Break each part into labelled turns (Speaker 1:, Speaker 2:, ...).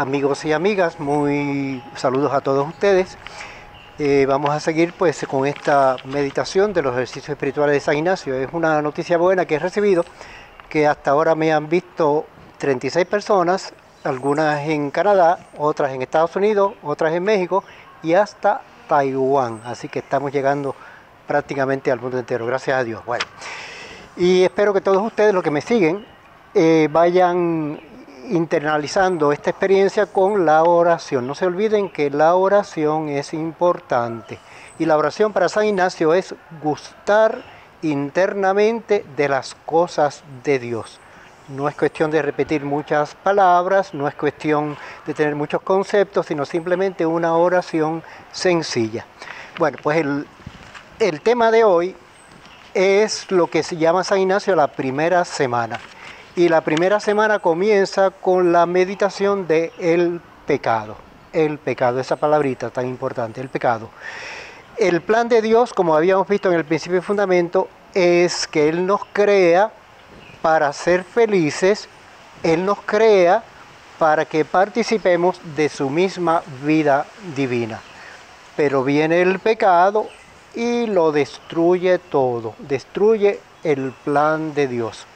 Speaker 1: amigos y amigas, muy saludos a todos ustedes. Vamos a seguir pues con esta meditación de los ejercicios espirituales de San Ignacio. Es una noticia buena que he recibido, que hasta ahora me han visto 36 personas, algunas en Canadá, otras en Estados Unidos, otras en México y hasta Taiwán. Así que estamos llegando prácticamente al mundo entero, gracias a Dios. Bueno, y espero que todos ustedes, los que me siguen, vayan internalizando esta experiencia con la oración. No se olviden que la oración es importante. Y la oración para San Ignacio es gustar internamente de las cosas de Dios. No es cuestión de repetir muchas palabras, no es cuestión de tener muchos conceptos, sino simplemente una oración sencilla. Bueno, pues el tema de hoy es lo que se llama San Ignacio la primera semana. Y la primera semana comienza con la meditación del pecado. El pecado, esa palabrita tan importante, el pecado. El plan de Dios, como habíamos visto en el principio y fundamento, es que Él nos crea para ser felices. Él nos crea para que participemos de su misma vida divina. Pero viene el pecado y lo destruye todo, destruye el plan de Dios.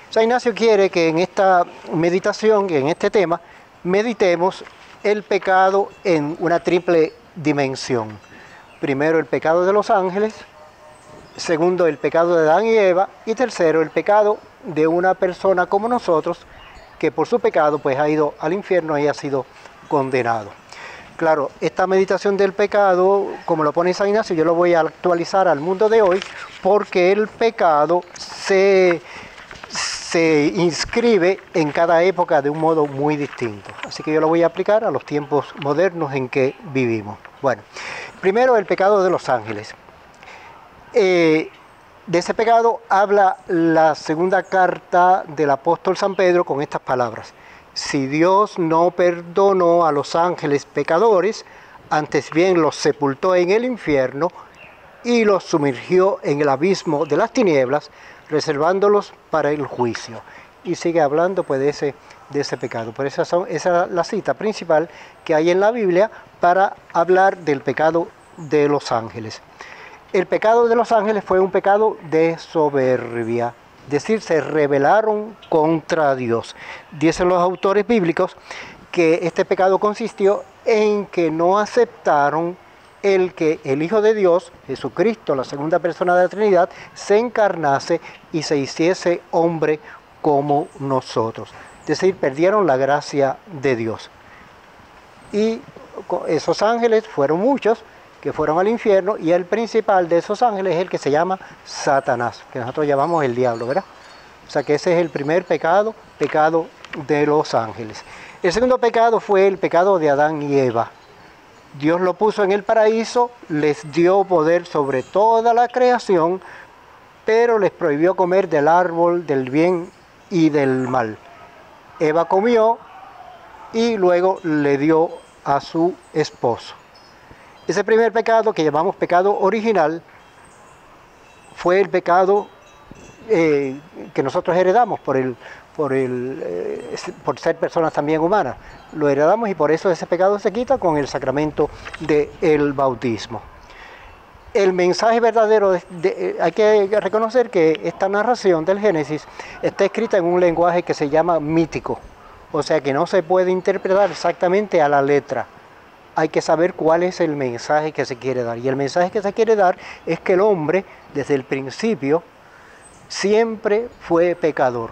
Speaker 1: San Ignacio quiere que en esta meditación, en este tema, meditemos el pecado en una triple dimensión. Primero, el pecado de los ángeles. Segundo, el pecado de Adán y Eva. Y tercero, el pecado de una persona como nosotros, que por su pecado pues ha ido al infierno y ha sido condenado. Claro, esta meditación del pecado, como lo pone San Ignacio, yo lo voy a actualizar al mundo de hoy, porque el pecado se inscribe en cada época de un modo muy distinto. Así que yo lo voy a aplicar a los tiempos modernos en que vivimos. Bueno, primero el pecado de los ángeles. De ese pecado habla la segunda carta del apóstol San Pedro con estas palabras: si Dios no perdonó a los ángeles pecadores, antes bien los sepultó en el infierno y los sumergió en el abismo de las tinieblas, reservándolos para el juicio. Y sigue hablando pues de ese pecado. Por esa es la cita principal que hay en la Biblia para hablar del pecado de los ángeles. El pecado de los ángeles fue un pecado de soberbia, es decir, se rebelaron contra Dios. Dicen los autores bíblicos que este pecado consistió en que no aceptaron que el Hijo de Dios, Jesucristo, la segunda persona de la Trinidad, se encarnase y se hiciese hombre como nosotros. Es decir, perdieron la gracia de Dios. Y esos ángeles fueron muchos que fueron al infierno, y el principal de esos ángeles es el que se llama Satanás, que nosotros llamamos el diablo, ¿verdad? O sea que ese es el primer pecado, pecado de los ángeles. El segundo pecado fue el pecado de Adán y Eva. Dios lo puso en el paraíso, les dio poder sobre toda la creación, pero les prohibió comer del árbol del bien y del mal. Eva comió y luego le dio a su esposo. Ese primer pecado, que llamamos pecado original, fue el pecado que nosotros heredamos por ser personas también humanas. Lo heredamos y por eso ese pecado se quita con el sacramento del bautismo. El mensaje verdadero, hay que reconocer que esta narración del Génesis está escrita en un lenguaje que se llama mítico, o sea que no se puede interpretar exactamente a la letra. Hay que saber cuál es el mensaje que se quiere dar. Y el mensaje que se quiere dar es que el hombre, desde el principio, siempre fue pecador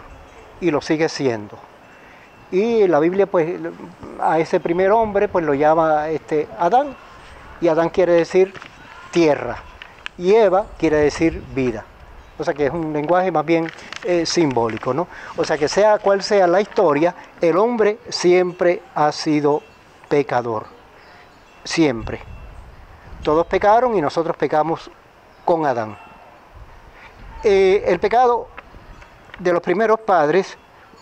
Speaker 1: y lo sigue siendo. Y la Biblia pues a ese primer hombre pues lo llama Adán, y Adán quiere decir tierra, y Eva quiere decir vida. O sea que es un lenguaje más bien simbólico, ¿no? O sea que sea cual sea la historia, el hombre siempre ha sido pecador, siempre. Todos pecaron y nosotros pecamos con Adán. El pecado de los primeros padres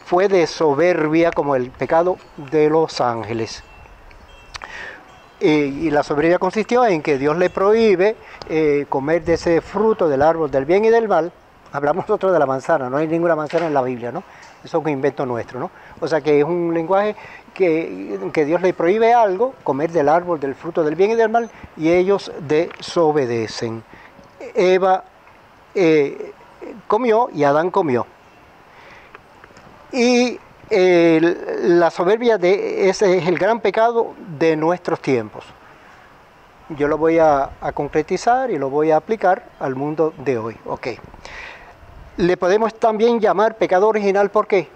Speaker 1: fue de soberbia, como el pecado de los ángeles. Y la soberbia consistió en que Dios le prohíbe comer de ese fruto del árbol del bien y del mal. Hablamos nosotros de la manzana, no hay ninguna manzana en la Biblia, ¿no? Eso es un invento nuestro, ¿no? O sea que es un lenguaje que Dios le prohíbe algo, comer del árbol, del fruto del bien y del mal, y ellos desobedecen. Eva comió y Adán comió. Y la soberbia, ese es el gran pecado de nuestros tiempos. Yo lo voy a concretizar y lo voy a aplicar al mundo de hoy. Ok. Le podemos también llamar pecado original, ¿por qué?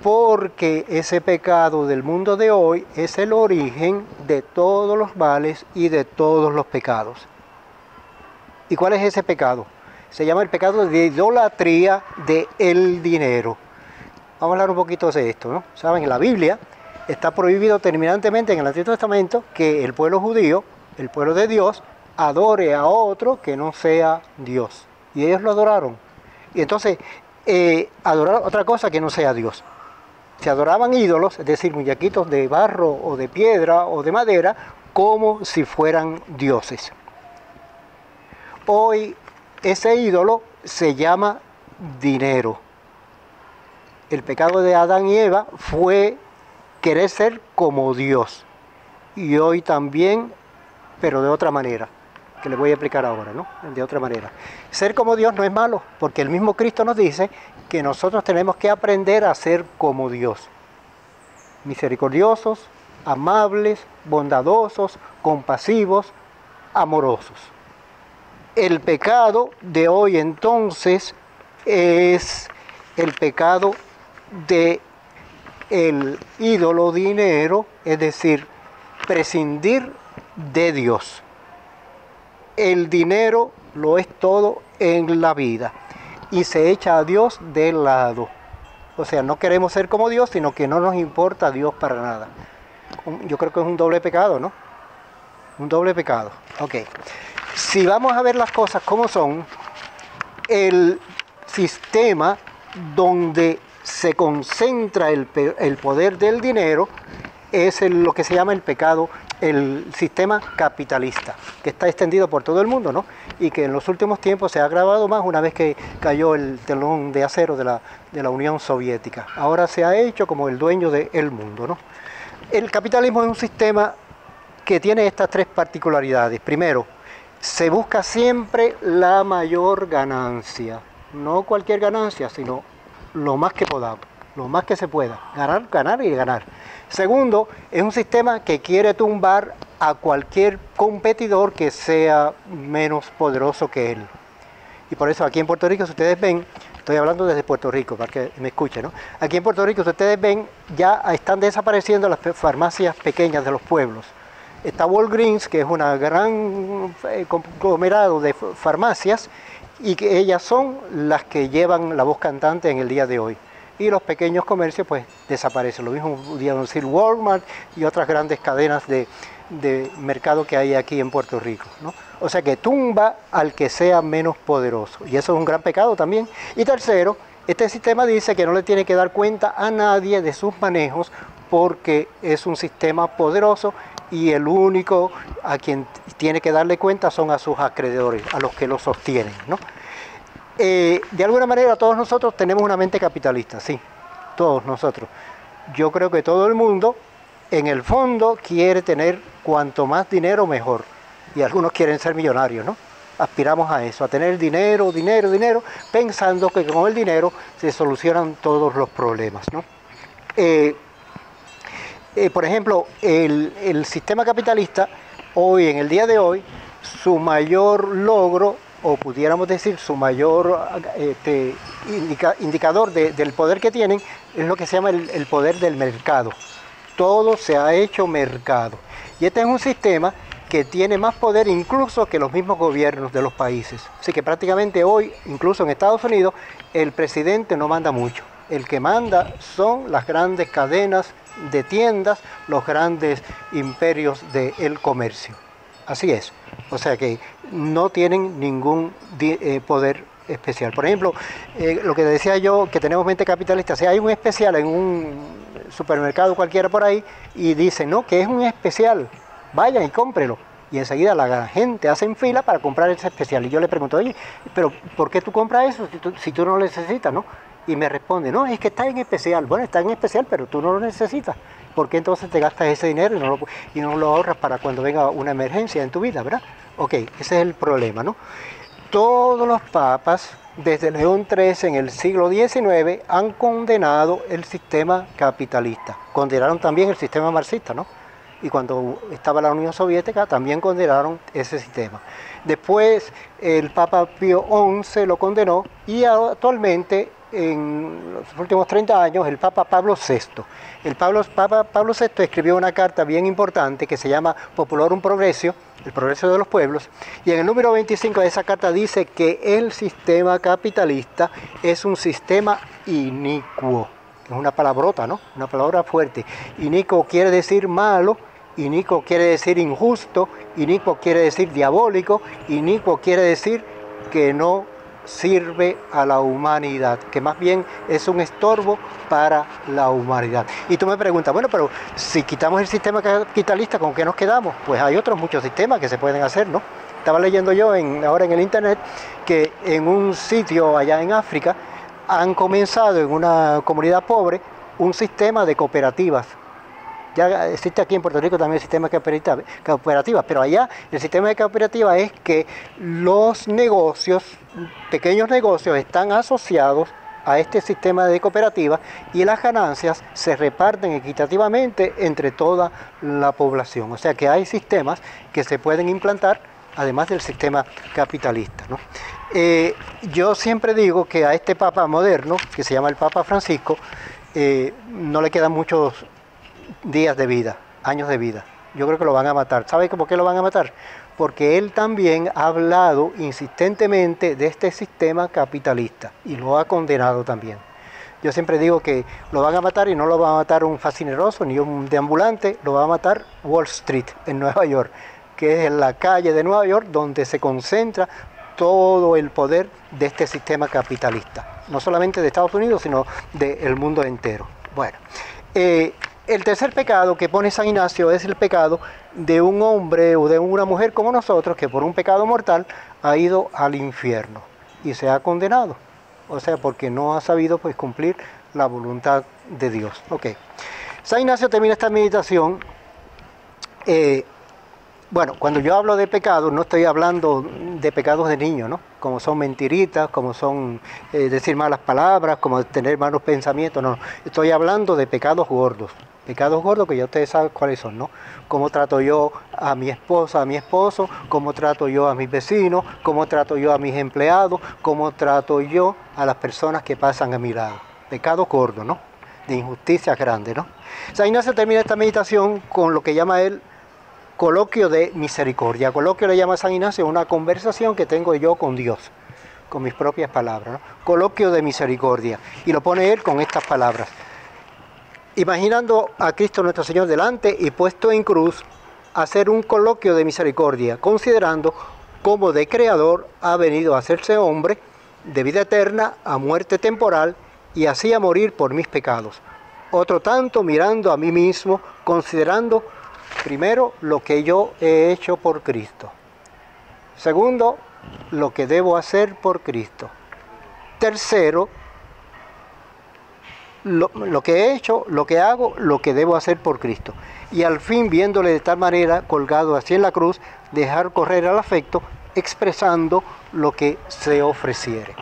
Speaker 1: Porque ese pecado del mundo de hoy es el origen de todos los males y de todos los pecados. ¿Y cuál es ese pecado? Se llama el pecado de idolatría del dinero. Vamos a hablar un poquito de esto, ¿no? Saben, en la Biblia está prohibido terminantemente en el Antiguo Testamento que el pueblo judío, el pueblo de Dios, adore a otro que no sea Dios. Y ellos lo adoraron. Y entonces, adorar otra cosa que no sea Dios. Se adoraban ídolos, es decir, muñequitos de barro o de piedra o de madera, como si fueran dioses. Hoy ese ídolo se llama dinero. El pecado de Adán y Eva fue querer ser como Dios. Y hoy también, pero de otra manera, que le voy a explicar ahora, ¿no? De otra manera. Ser como Dios no es malo, porque el mismo Cristo nos dice que nosotros tenemos que aprender a ser como Dios. Misericordiosos, amables, bondadosos, compasivos, amorosos. El pecado de hoy entonces es el pecado de el ídolo dinero, es decir, prescindir de Dios. El dinero lo es todo en la vida y se echa a Dios de lado. O sea, no queremos ser como Dios, sino que no nos importa Dios para nada. Yo creo que es un doble pecado, ¿no? Un doble pecado. Ok. Si vamos a ver las cosas como son, el sistema donde se concentra el poder del dinero es lo que se llama el pecado, el sistema capitalista, que está extendido por todo el mundo, ¿no? Y que en los últimos tiempos se ha agravado más una vez que cayó el telón de acero de la Unión Soviética. Ahora se ha hecho como el dueño del mundo, ¿no? El capitalismo es un sistema que tiene estas tres particularidades. Primero, se busca siempre la mayor ganancia, no cualquier ganancia, sino lo más que podamos, lo más que se pueda, ganar, ganar y ganar. Segundo, es un sistema que quiere tumbar a cualquier competidor que sea menos poderoso que él. Y por eso aquí en Puerto Rico, si ustedes ven, estoy hablando desde Puerto Rico para que me escuchen, ¿no? Aquí en Puerto Rico, si ustedes ven, ya están desapareciendo las farmacias pequeñas de los pueblos. Está Walgreens, que es una gran conglomerado de farmacias, y que ellas son las que llevan la voz cantante en el día de hoy. Y los pequeños comercios pues desaparecen. Lo mismo pudieron decir Walmart y otras grandes cadenas de mercado que hay aquí en Puerto Rico, ¿no? O sea que tumba al que sea menos poderoso. Y eso es un gran pecado también. Y tercero, este sistema dice que no le tiene que dar cuenta a nadie de sus manejos porque es un sistema poderoso y el único a quien tiene que darle cuenta son a sus acreedores, a los que lo sostienen, ¿no? De alguna manera todos nosotros tenemos una mente capitalista, sí, todos nosotros. Yo creo que todo el mundo en el fondo quiere tener cuanto más dinero mejor, y algunos quieren ser millonarios, ¿no? Aspiramos a eso, a tener dinero, dinero, dinero, pensando que con el dinero se solucionan todos los problemas, ¿no? Por ejemplo, el sistema capitalista, hoy, en el día de hoy, su mayor logro, o pudiéramos decir su mayor indicador del poder que tienen, es lo que se llama el poder del mercado. Todo se ha hecho mercado. Y este es un sistema que tiene más poder incluso que los mismos gobiernos de los países. Así que prácticamente hoy, incluso en Estados Unidos, el presidente no manda mucho. El que manda son las grandes cadenas de tiendas, los grandes imperios del comercio. Así es. O sea que no tienen ningún poder especial. Por ejemplo, lo que decía yo, que tenemos mente capitalista, si hay un especial en un supermercado cualquiera por ahí y dicen, no, que es un especial, vayan y cómprelo. Y enseguida la gente hace en fila para comprar ese especial. Y yo le pregunto, oye, pero ¿por qué tú compras eso si tú no lo necesitas, no? Y me responde, no, es que está en especial. Bueno, está en especial, pero tú no lo necesitas. ¿Por qué entonces te gastas ese dinero y no lo ahorras para cuando venga una emergencia en tu vida, verdad? Ok, ese es el problema, ¿no? Todos los papas, desde León XIII en el siglo XIX, han condenado el sistema capitalista. Condenaron también el sistema marxista, ¿no? Y cuando estaba la Unión Soviética también condenaron ese sistema. Después el Papa Pío XI lo condenó y actualmente en los últimos 30 años el Papa Pablo VI. El Papa Pablo VI escribió una carta bien importante que se llama Populorum Progressio, el progreso de los pueblos, y en el número 25 de esa carta dice que el sistema capitalista es un sistema inicuo. Es una palabrota, ¿no? Una palabra fuerte. Inicuo quiere decir malo, inicuo quiere decir injusto, inicuo quiere decir diabólico, inicuo quiere decir que no sirve a la humanidad, que más bien es un estorbo para la humanidad. Y tú me preguntas, bueno, pero si quitamos el sistema capitalista, ¿con qué nos quedamos? Pues hay otros muchos sistemas que se pueden hacer, ¿no? Estaba leyendo yo ahora en el internet que en un sitio allá en África han comenzado en una comunidad pobre un sistema de cooperativas. Ya existe aquí en Puerto Rico también el sistema de cooperativas, pero allá el sistema de cooperativas es que los negocios, pequeños negocios, están asociados a este sistema de cooperativas y las ganancias se reparten equitativamente entre toda la población. O sea que hay sistemas que se pueden implantar además del sistema capitalista, ¿no? Yo siempre digo que a este Papa moderno, que se llama el Papa Francisco, no le quedan muchos días de vida, años de vida. Yo creo que lo van a matar. ¿Sabe por qué lo van a matar? Porque él también ha hablado insistentemente de este sistema capitalista y lo ha condenado también. Yo siempre digo que lo van a matar y no lo va a matar un fascineroso ni un deambulante, lo va a matar Wall Street en Nueva York, que es la calle de Nueva York donde se concentra todo el poder de este sistema capitalista. No solamente de Estados Unidos, sino del mundo entero. Bueno, el tercer pecado que pone San Ignacio es el pecado de un hombre o de una mujer como nosotros que por un pecado mortal ha ido al infierno y se ha condenado. O sea, porque no ha sabido pues cumplir la voluntad de Dios. Ok. San Ignacio termina esta meditación. Bueno, cuando yo hablo de pecados, no estoy hablando de pecados de niños, ¿no? Como son mentiritas, como son decir malas palabras, como tener malos pensamientos, no. Estoy hablando de pecados gordos. Pecados gordos que ya ustedes saben cuáles son, ¿no? Cómo trato yo a mi esposa, a mi esposo, cómo trato yo a mis vecinos, cómo trato yo a mis empleados, cómo trato yo a las personas que pasan a mi lado. Pecados gordos, ¿no? De injusticias grandes, ¿no? San Ignacio termina esta meditación con lo que llama él coloquio de misericordia. Coloquio le llama San Ignacio una conversación que tengo yo con Dios, con mis propias palabras, ¿no? Coloquio de misericordia. Y lo pone él con estas palabras. Imaginando a Cristo nuestro Señor delante y puesto en cruz, hacer un coloquio de misericordia, considerando cómo de creador ha venido a hacerse hombre, de vida eterna a muerte temporal, y así a morir por mis pecados. Otro tanto mirando a mí mismo, considerando primero lo que yo he hecho por Cristo. Segundo, lo que debo hacer por Cristo. Tercero, lo que he hecho, lo que hago, lo que debo hacer por Cristo. Y al fin, viéndole de tal manera, colgado así en la cruz, dejar correr al afecto, expresando lo que se ofreciere.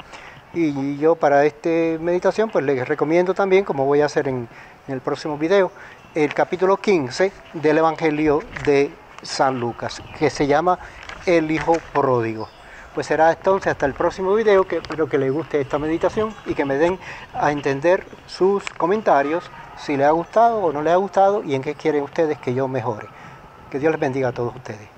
Speaker 1: Y yo para esta meditación, pues les recomiendo también, como voy a hacer en el próximo video, el capítulo 15 del Evangelio de San Lucas, que se llama El Hijo Pródigo. Pues será entonces hasta el próximo video, que espero que les guste esta meditación y que me den a entender sus comentarios, si les ha gustado o no les ha gustado y en qué quieren ustedes que yo mejore. Que Dios les bendiga a todos ustedes.